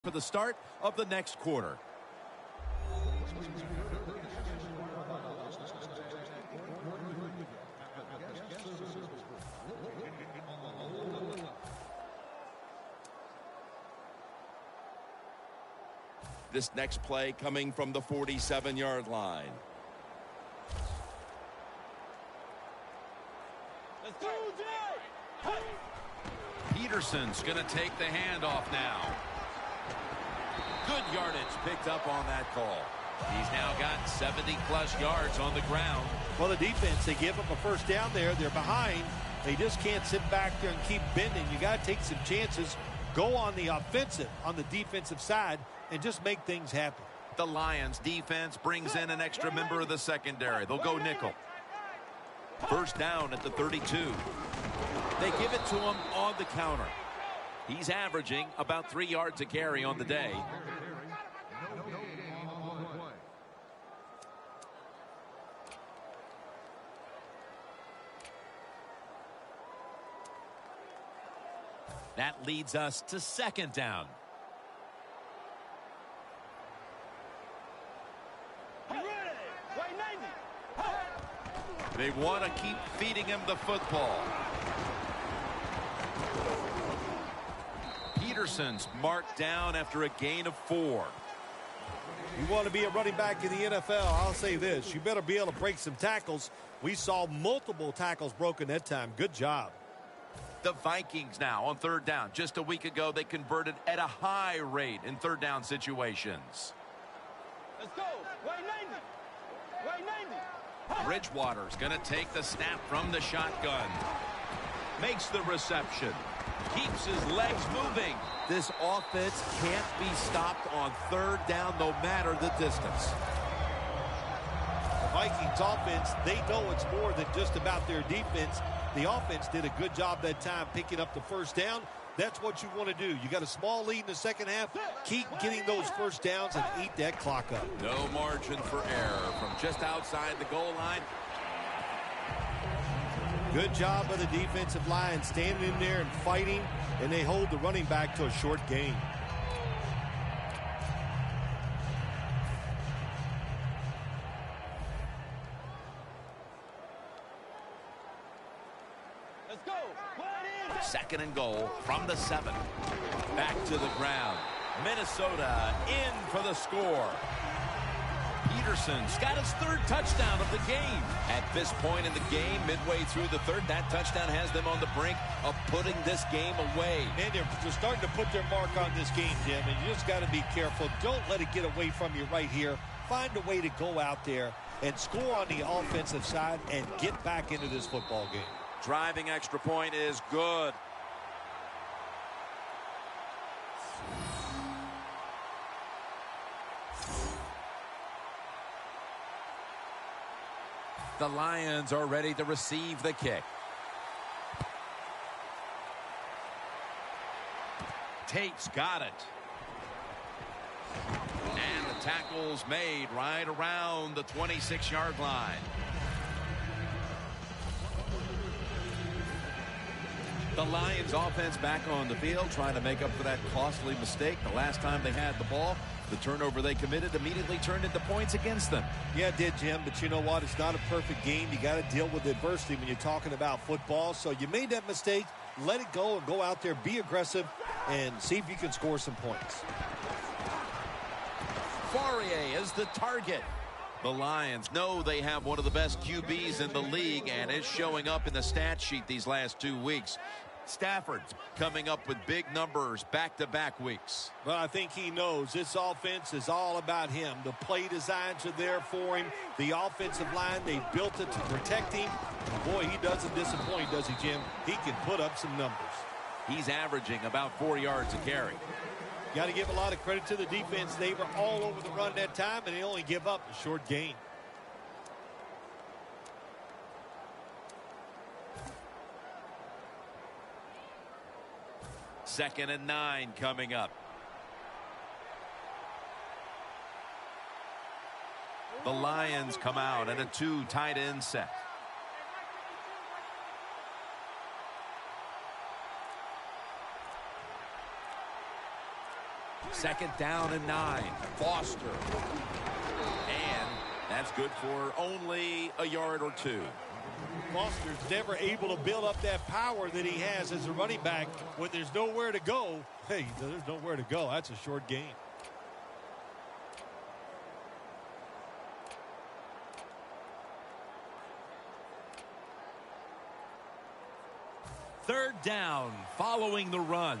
for the start of the next quarter. This next play coming from the 47-yard line. Peterson's going to take the handoff now. Good yardage picked up on that call. He's now got 70-plus yards on the ground. Well, the defense, they give up a first down there. They're behind. They just can't sit back there and keep bending. You got to take some chances. Go on the offensive, on the defensive side, and just make things happen. The Lions defense brings in an extra member of the secondary. They'll go nickel. First down at the 32. They give it to him on the counter. He's averaging about 3 yards a carry on the day. That leads us to second down. They want to keep feeding him the football. Peterson's marked down after a gain of 4. You want to be a running back in the NFL, I'll say this. You better be able to break some tackles. We saw multiple tackles broken that time. Good job. The Vikings now on third down. Just a week ago, they converted at a high rate in third down situations. Let's go. Right 90. Right 90. Bridgewater's going to take the snap from the shotgun. Makes the reception. Keeps his legs moving. This offense can't be stopped on third down no matter the distance. The Vikings offense, they know it's more than just about their defense. The offense did a good job that time picking up the first down. That's what you want to do. You got a small lead in the second half. Keep getting those first downs and eat that clock up. No margin for error from just outside the goal line. Good job by the defensive line standing in there and fighting, and they hold the running back to a short gain. Let's go. Second and goal from the 7. Back to the ground. Minnesota in for the score. Peterson's got his third touchdown of the game. At this point in the game, midway through the third, that touchdown has them on the brink of putting this game away. And they're starting to put their mark on this game, Jim, and you just got to be careful. Don't let it get away from you right here. Find a way to go out there and score on the offensive side and get back into this football game. Driving extra point is good. The Lions are ready to receive the kick. Tate's got it. And the tackle's made right around the 26-yard line. The Lions offense back on the field trying to make up for that costly mistake. The last time they had the ball, the turnover they committed immediately turned into points against them. Yeah, it did, Jim, but you know what? It's not a perfect game. You got to deal with adversity when you're talking about football. So you made that mistake. Let it go and go out there, be aggressive, and see if you can score some points. Fourier is the target. The Lions know they have one of the best QBs in the league, and is showing up in the stat sheet these last 2 weeks. Stafford's coming up with big numbers back-to-back weeks. Well, I think he knows this offense is all about him. The play designs are there for him. The offensive line, they built it to protect him. Boy, he doesn't disappoint, does he, Jim? He can put up some numbers. He's averaging about 4 yards a carry. Got to give a lot of credit to the defense. They were all over the run that time, and they only give up a short gain. Second and 9 coming up. The Lions come out in a 2 tight end set. 2nd down and 9. Foster. And that's good for only a yard or 2. Foster's never able to build up that power that he has as a running back when there's nowhere to go. Hey, there's nowhere to go. That's a short gain. Third down following the run.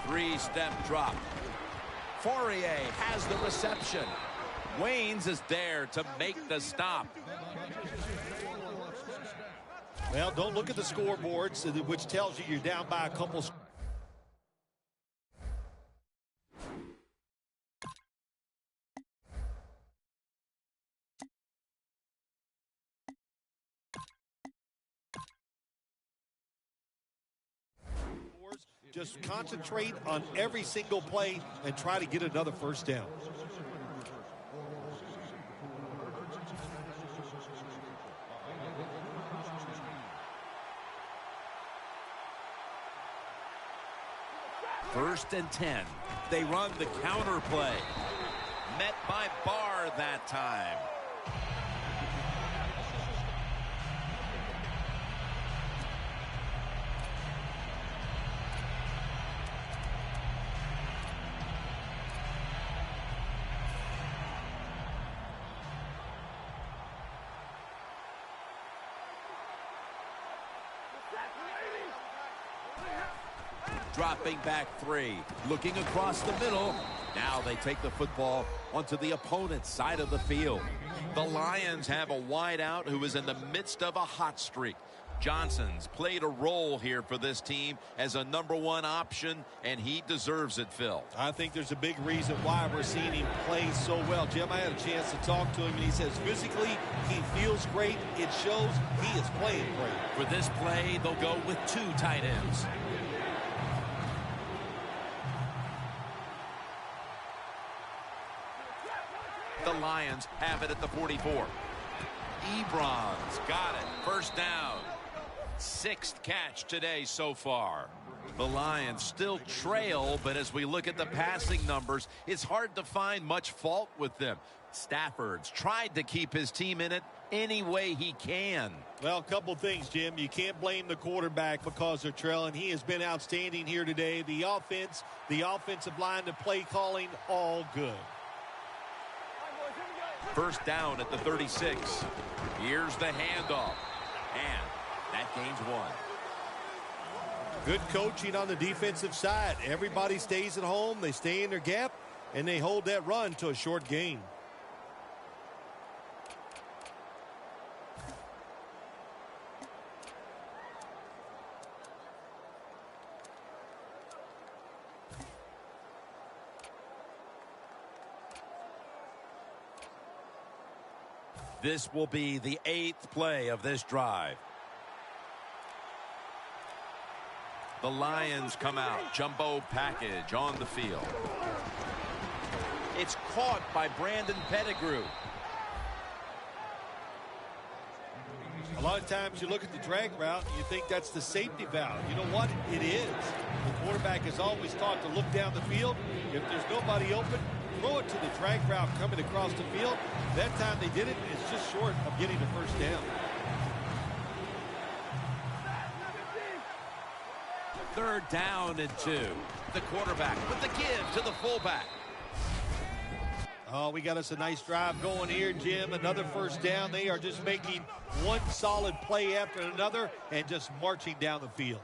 Three-step drop. Fourier has the reception. Waynes is there to make the stop. Well, don't look at the scoreboards, which tells you you're down by a couple. Just concentrate on every single play and try to get another first down. First and 10. They run the counter play. Met by Barr that time. Dropping back 3, looking across the middle. Now they take the football onto the opponent's side of the field. The Lions have a wideout who is in the midst of a hot streak. Johnson's played a role here for this team as a #1 option, and he deserves it, Phil. I think there's a big reason why we're seeing him play so well. Jim, I had a chance to talk to him, and he says physically he feels great. It shows he is playing great. For this play, they'll go with 2 tight ends. The Lions have it at the 44. Ebron's got it. First down. 6th catch today so far. The Lions still trail, but as we look at the passing numbers, it's hard to find much fault with them. Stafford's tried to keep his team in it any way he can. Well, a couple things, Jim. You can't blame the quarterback because they're trailing. He has been outstanding here today. The offense, the offensive line, the play calling, all good. First down at the 36. Here's the handoff. And that gains 1. Good coaching on the defensive side. Everybody stays at home. They stay in their gap, and they hold that run to a short gain. This will be the 8th play of this drive. The Lions come out. Jumbo package on the field. It's caught by Brandon Pettigrew. A lot of times you look at the drag route and you think that's the safety valve. You know what? It is. The quarterback is always taught to look down the field. If there's nobody open, throw it to the drag route coming across the field. That time they did it, and it's just short of getting the first down. Third down and 2. The quarterback with the give to the fullback. Oh, we got us a nice drive going here, Jim. Another first down. They are just making one solid play after another and just marching down the field.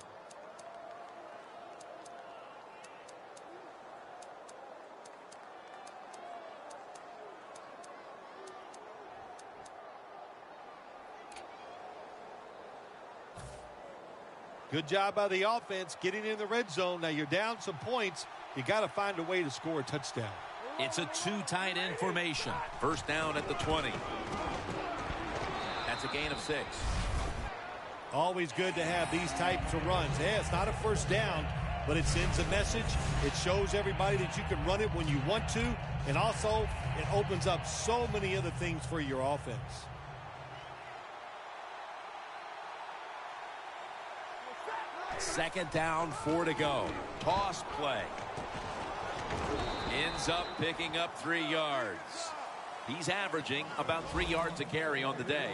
Good job by the offense getting in the red zone. Now you're down some points. You got to find a way to score a touchdown. It's a 2 tight end formation. First down at the 20. That's a gain of 6. Always good to have these types of runs. Yeah, it's not a first down, but it sends a message. It shows everybody that you can run it when you want to, and also it opens up so many other things for your offense. Second down, 4 to go. Toss play. Ends up picking up 3 yards. He's averaging about 3 yards a carry on the day.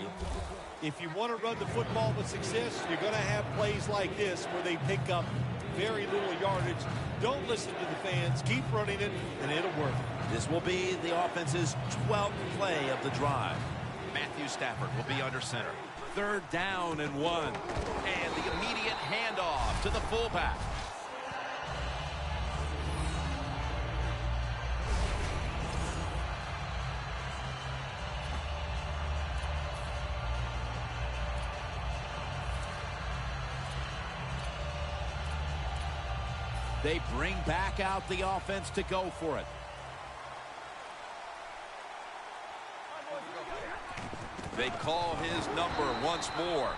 If you want to run the football with success, you're going to have plays like this where they pick up very little yardage. Don't listen to the fans. Keep running it, and it'll work. This will be the offense's 12th play of the drive. Matthew Stafford will be under center. Third down and 1. And the immediate handoff to the fullback. They bring back out the offense to go for it. They call his number once more.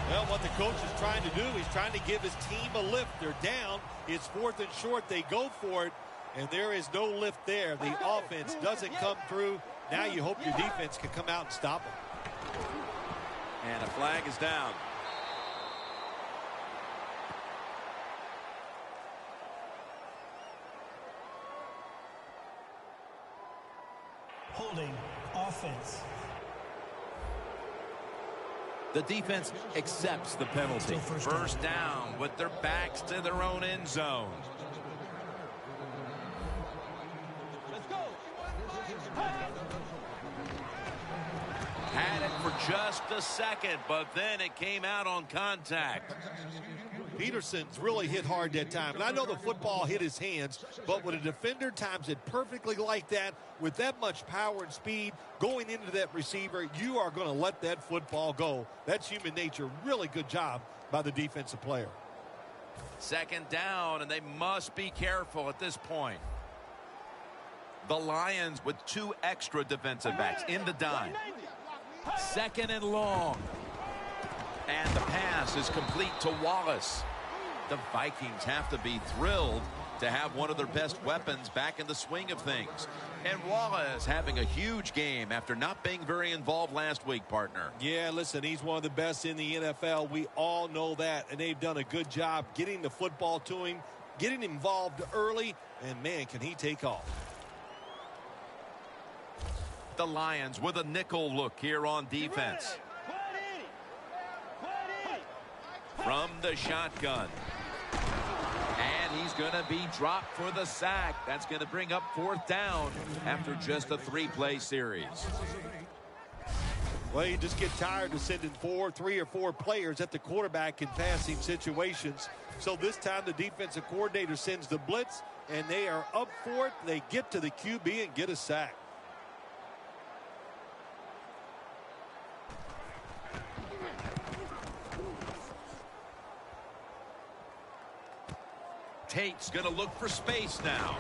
Well, what the coach is trying to do, he's trying to give his team a lift. They're down. It's 4th and short. They go for it, and there is no lift there. The offense doesn't come through. Now you hope your defense can come out and stop them. And a flag is down. Holding offense. The defense accepts the penalty. First down with their backs to their own end zone. Let's go. Had it for just a second, but then it came out on contact. Peterson's really hit hard that time. And I know the football hit his hands, but when a defender times it perfectly like that, with that much power and speed going into that receiver, you are going to let that football go. That's human nature. Really good job by the defensive player. Second down, and they must be careful at this point. The Lions with 2 extra defensive backs in the dime. Second and long. And the pass is complete to Wallace. The Vikings have to be thrilled to have one of their best weapons back in the swing of things. And Wallace having a huge game after not being very involved last week, partner. Yeah, listen, he's one of the best in the NFL. We all know that, and they've done a good job getting the football to him, getting involved early, and, man, can he take off. The Lions with a nickel look here on defense. From the shotgun. And he's going to be dropped for the sack. That's going to bring up 4th down after just a 3-play series. Well, you just get tired of sending 3 or 4 players at the quarterback in passing situations. So this time the defensive coordinator sends the blitz, and they are up for it. They get to the QB and get a sack. Tate's going to look for space now.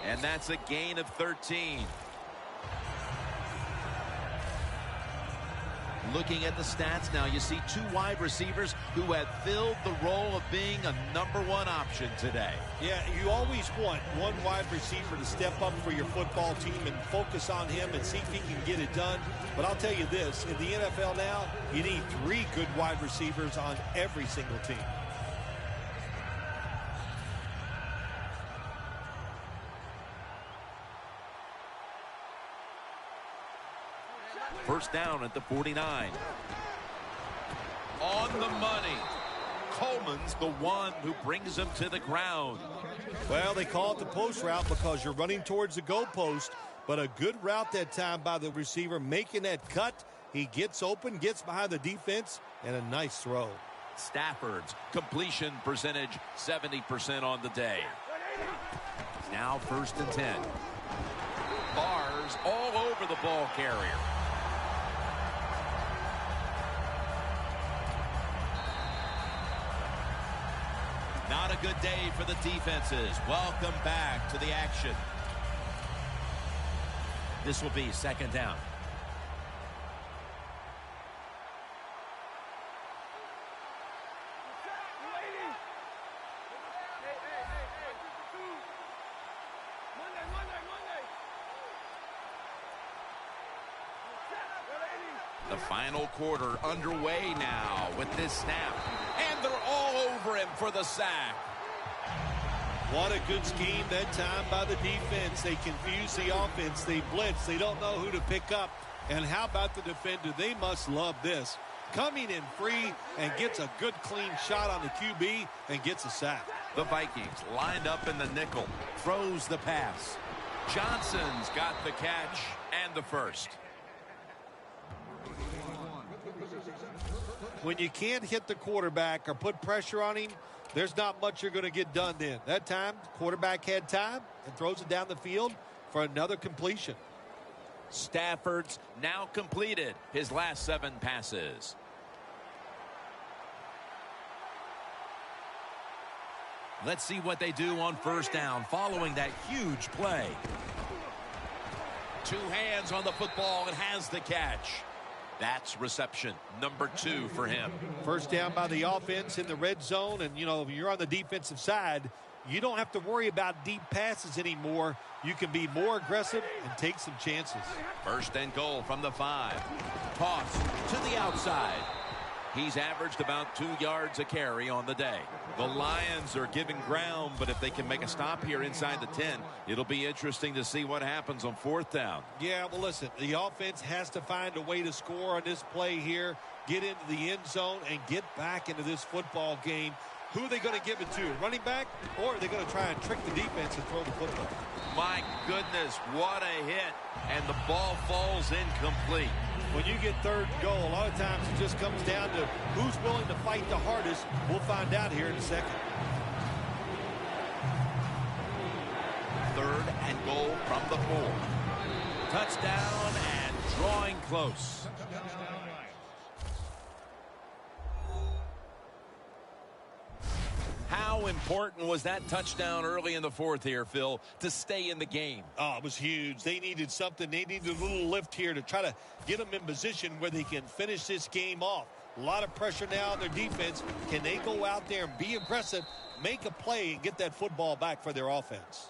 And that's a gain of 13. Looking at the stats now, you see 2 wide receivers who have filled the role of being a #1 option today. Yeah, you always want one wide receiver to step up for your football team and focus on him and see if he can get it done. But I'll tell you this, in the NFL now, you need 3 good wide receivers on every single team. First down at the 49. On the money. Coleman's the one who brings him to the ground. Well, they call it the post route because you're running towards the goalpost, but a good route that time by the receiver, making that cut. He gets open, gets behind the defense, and a nice throw. Stafford's completion percentage 70% on the day. Now 1st and 10. Bars all over the ball carrier. Not a good day for the defenses. Welcome back to the action. This will be 2nd down. The final quarter underway now with this snap. And they're all over him for the sack. What a good scheme that time by the defense. They confuse the offense. They blitz. They don't know who to pick up. And how about the defender? They must love this. Coming in free and gets a good clean shot on the QB and gets a sack. The Vikings lined up in the nickel. Throws the pass. Johnson's got the catch and the first. When you can't hit the quarterback or put pressure on him, there's not much you're going to get done then. That time, quarterback had time and throws it down the field for another completion. Stafford's now completed his last 7 passes. Let's see what they do on first down following that huge play. 2 hands on the football and has the catch. That's reception number 2 for him. First down by the offense in the red zone. And, you know, if you're on the defensive side, you don't have to worry about deep passes anymore. You can be more aggressive and take some chances. First and goal from the 5. Toss to the outside. He's averaged about 2 yards a carry on the day. The Lions are giving ground, but if they can make a stop here inside the 10, it'll be interesting to see what happens on 4th down. Yeah, well, listen, the offense has to find a way to score on this play here, get into the end zone, and get back into this football game. Who are they going to give it to? Running back? Or are they going to try and trick the defense and throw the football? My goodness, what a hit. And the ball falls incomplete. When you get 3rd and goal, a lot of times it just comes down to who's willing to fight the hardest. We'll find out here in a second. 3rd and goal from the 4. Touchdown and drawing close. How important was that touchdown early in the 4th here, Phil, to stay in the game? Oh, it was huge. They needed something. They needed a little lift here to try to get them in position where they can finish this game off. A lot of pressure now on their defense. Can they go out there and be aggressive, make a play, and get that football back for their offense?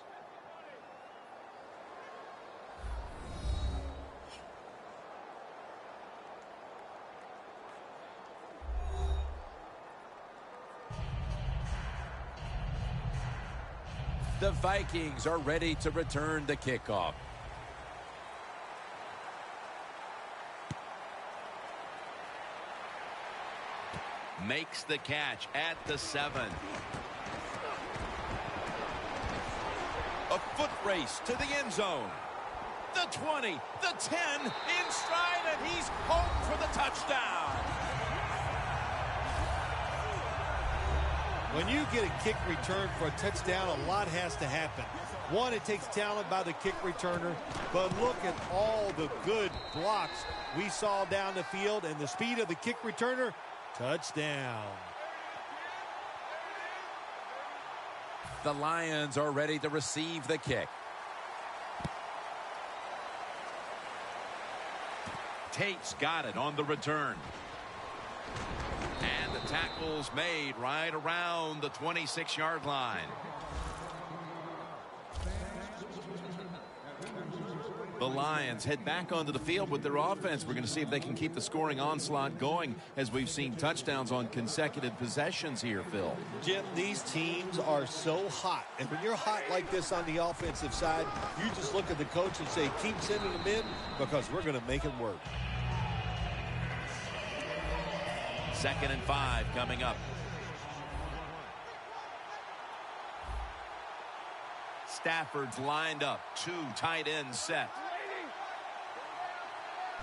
The Vikings are ready to return the kickoff. Makes the catch at the 7. A foot race to the end zone. The 20, the 10, in stride, and he's home for the touchdown. When you get a kick return for a touchdown, a lot has to happen. One, it takes talent by the kick returner, but look at all the good blocks we saw down the field and the speed of the kick returner. Touchdown. The Lions are ready to receive the kick. Tate's got it on the return. And the tackle's made right around the 26-yard line. The Lions head back onto the field with their offense. We're going to see if they can keep the scoring onslaught going as we've seen touchdowns on consecutive possessions here, Phil. Jim, these teams are so hot. And when you're hot like this on the offensive side, you just look at the coach and say, keep sending them in because we're going to make it work. 2nd and 5 coming up. Stafford's lined up. 2 tight ends set.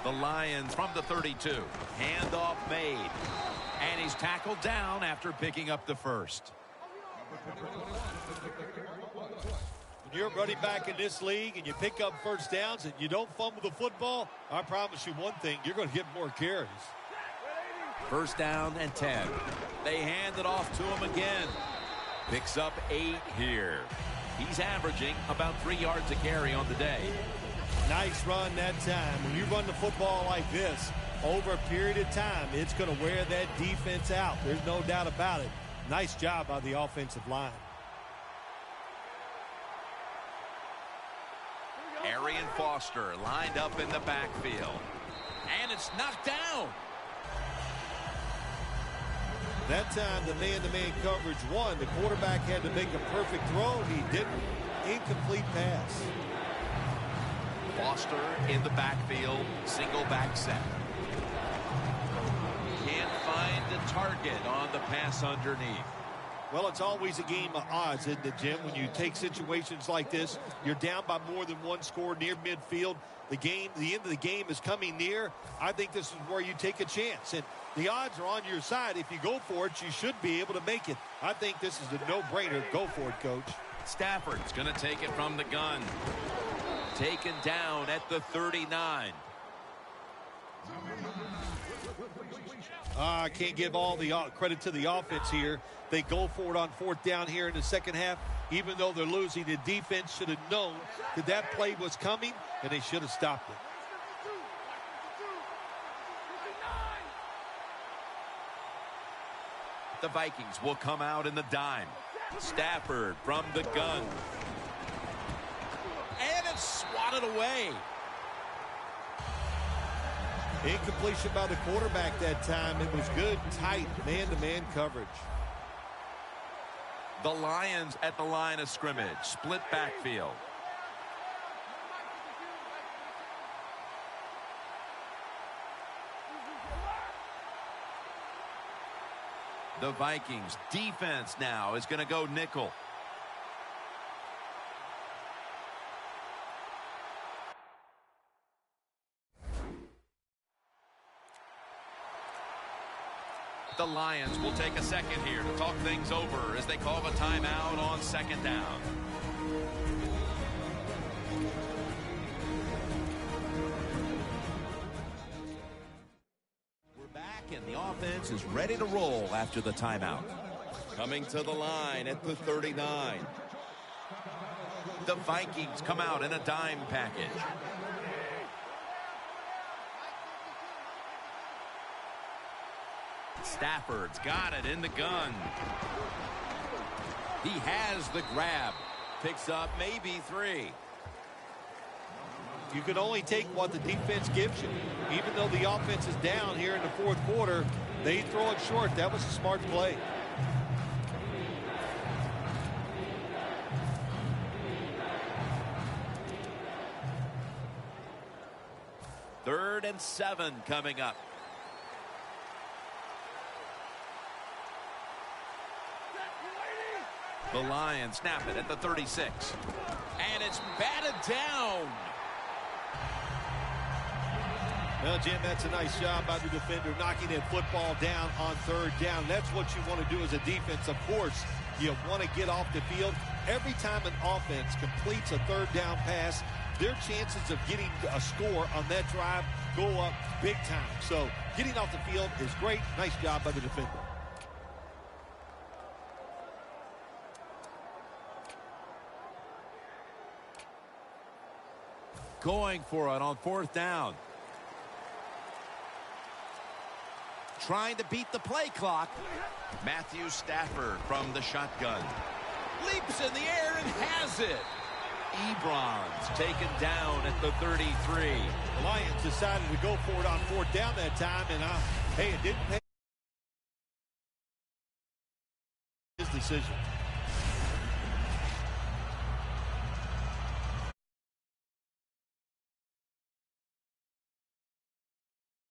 The Lions from the 32. Handoff made. And he's tackled down after picking up the first. When you're running back in this league and you pick up first downs and you don't fumble the football, I promise you one thing, you're going to get more carries. 1st down and 10. They hand it off to him again. Picks up 8 here. He's averaging about 3 yards a carry on the day. Nice run that time. When you run the football like this, over a period of time, it's going to wear that defense out. There's no doubt about it. Nice job by the offensive line. Arian Foster lined up in the backfield. And it's It's knocked down. That time, the man-to-man coverage won. The quarterback had to make a perfect throw. He didn't. Incomplete pass. Foster in the backfield. Single back set. Can't find the target on the pass underneath. Well, it's always a game of odds, isn't it, Jim? When you take situations like this, you're down by more than one score near midfield. The end of the game is coming near. I think this is where you take a chance. And the odds are on your side. If you go for it, you should be able to make it. I think this is a no-brainer. Go for it, Coach. Stafford's going to take it from the gun. Taken down at the 39. I can't give all the credit to the offense here. They go for it on fourth down here in the second half. Even though they're losing, the defense should have known that play was coming, and they should have stopped it. The Vikings will come out in the dime. Stafford from the gun. And it's swatted away. Incompletion by the quarterback that time. It was good, tight, man-to-man coverage. The Lions at the line of scrimmage. Split backfield. The Vikings defense now is going to go nickel. The Lions will take a second here to talk things over as they call a timeout on second down. We're back and the offense is ready to roll after the timeout. Coming to the line at the 39. The Vikings come out in a dime package. Stafford's got it in the gun. He has the grab. Picks up maybe 3. You can only take what the defense gives you. Even though the offense is down here in the fourth quarter, they throw it short. That was a smart play. Third and 7 coming up. The Lions snap it at the 36. And it's batted down. Well, Jim, that's a nice job by the defender knocking that football down on third down. That's what you want to do as a defense. Of course, you want to get off the field. Every time an offense completes a third down pass, their chances of getting a score on that drive go up big time. So getting off the field is great. Nice job by the defender. Going for it on fourth down. Trying to beat the play clock. Matthew Stafford from the shotgun. Leaps in the air and has it. Ebron's taken down at the 33. The Lions decided to go for it on fourth down that time, and hey, it didn't pay his decision.